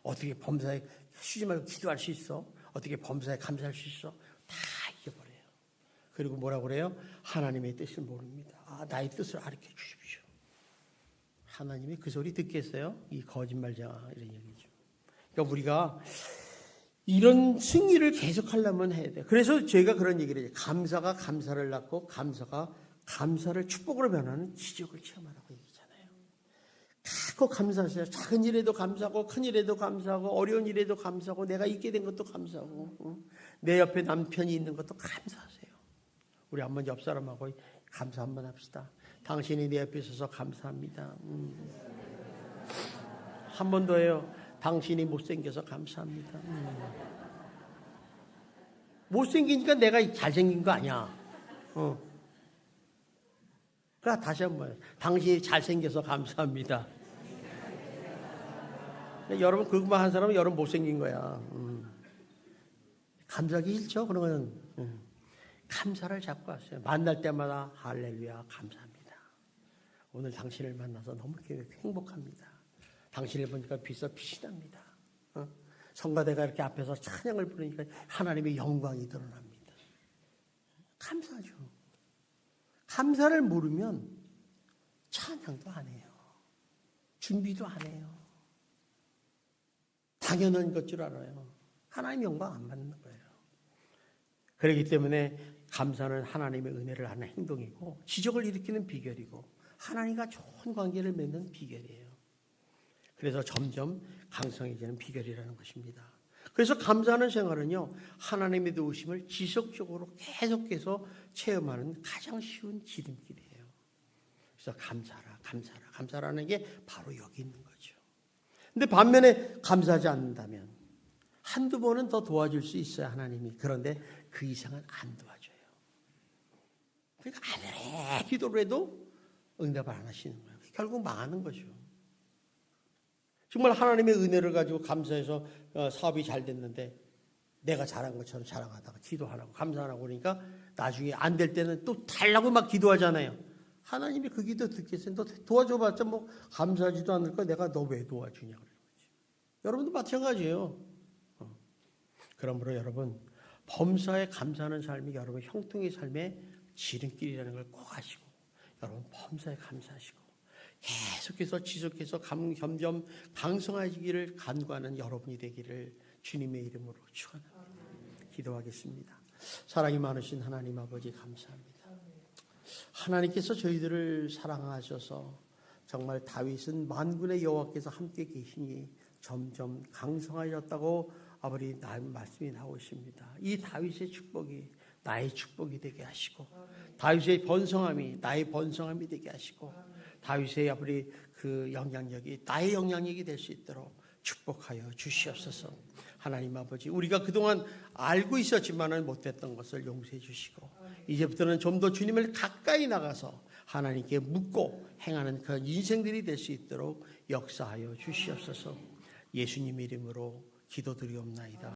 [SPEAKER 1] 어떻게 범사에 쉬지 말고 기도할 수 있어? 어떻게 범사에 감사할 수 있어? 다 잊어버려요. 그리고 뭐라고 그래요? 하나님의 뜻을 모릅니다. 나의 뜻을 가르쳐 주십시오. 하나님이 그 소리 듣겠어요? 이 거짓말쟁아 이런 얘기죠. 그러니까 우리가 이런 승리를 계속하려면 해야 돼요. 그래서 저희가 그런 얘기를 해요. 감사가 감사를 낳고 감사가 감사를 축복으로 변하는 기적을 체험하라고 얘기잖아요. 자꾸 감사하세요. 작은 일에도 감사하고 큰 일에도 감사하고 어려운 일에도 감사하고 내가 있게 된 것도 감사하고 내 옆에 남편이 있는 것도 감사하세요. 우리 한번 옆 사람하고 감사 한번 합시다. 당신이 내 옆에 있어서 감사합니다. 한 번 더 해요. 당신이 못생겨서 감사합니다. 못생기니까 내가 잘생긴 거 아니야. 그러니까 다시 한번 당신이 잘생겨서 감사합니다. 여러분 그것만 한 사람은 여러분 못생긴 거야. 감사하기 싫죠? 그러면 감사를 잡고 왔어요. 만날 때마다 할렐루야 감사합니다. 오늘 당신을 만나서 너무 행복합니다. 당신을 보니까 빛이 납니다. 성가대가 이렇게 앞에서 찬양을 부르니까 하나님의 영광이 드러납니다. 감사하죠. 감사를 모르면 찬양도 안 해요. 준비도 안 해요. 당연한 것 줄 알아요. 하나님 영광 안 받는 거예요. 그렇기 때문에 감사는 하나님의 은혜를 하는 행동이고 지적을 일으키는 비결이고 하나님과 좋은 관계를 맺는 비결이에요. 그래서 점점 강성해지는 비결이라는 것입니다. 그래서 감사하는 생활은요, 하나님의 도우심을 지속적으로 계속해서 체험하는 가장 쉬운 지름길이에요. 그래서 감사라는 게 바로 여기 있는 거죠. 근데 반면에 감사하지 않는다면 한두 번은 더 도와줄 수 있어요, 하나님이. 그런데 그 이상은 안 도와줘요. 그러니까 아무리 기도를 해도 응답을 안 하시는 거예요. 결국 망하는 거죠. 정말 하나님의 은혜를 가지고 감사해서 사업이 잘 됐는데 내가 잘한 것처럼 자랑하다가 기도 안 하고 감사 안 하고 그러니까 나중에 안 될 때는 또 달라고 막 기도하잖아요. 하나님이 그 기도 듣겠어요? 너 도와줘봤자 뭐 감사하지도 않을 거야. 내가 너 왜 도와주냐 그런 거지. 여러분도 마찬가지예요. 그러므로 여러분 범사에 감사하는 삶이 여러분 형통의 삶의 지름길이라는 걸 꼭 아시고 여러분 범사에 감사하시고 계속해서 지속해서 점점 강성해지기를 간구하는 여러분이 되기를 주님의 이름으로 축원합니다. 기도하겠습니다. 사랑이 많으신 하나님 아버지 감사합니다. 하나님께서 저희들을 사랑하셔서 정말 다윗은 만군의 여호와께서 함께 계시니 점점 강성하셨다고 아버지 말씀이 나오십니다. 이 다윗의 축복이 나의 축복이 되게 하시고 다윗의 번성함이 나의 번성함이 되게 하시고 다윗의 아버지 그 영향력이 나의 영향력이 될 수 있도록 축복하여 주시옵소서. 하나님 아버지 우리가 그동안 알고 있었지만은 못했던 것을 용서해 주시고 이제부터는 좀 더 주님을 가까이 나가서 하나님께 묻고 행하는 그런 인생들이 될 수 있도록 역사하여 주시옵소서. 예수님 이름으로 기도드리옵나이다.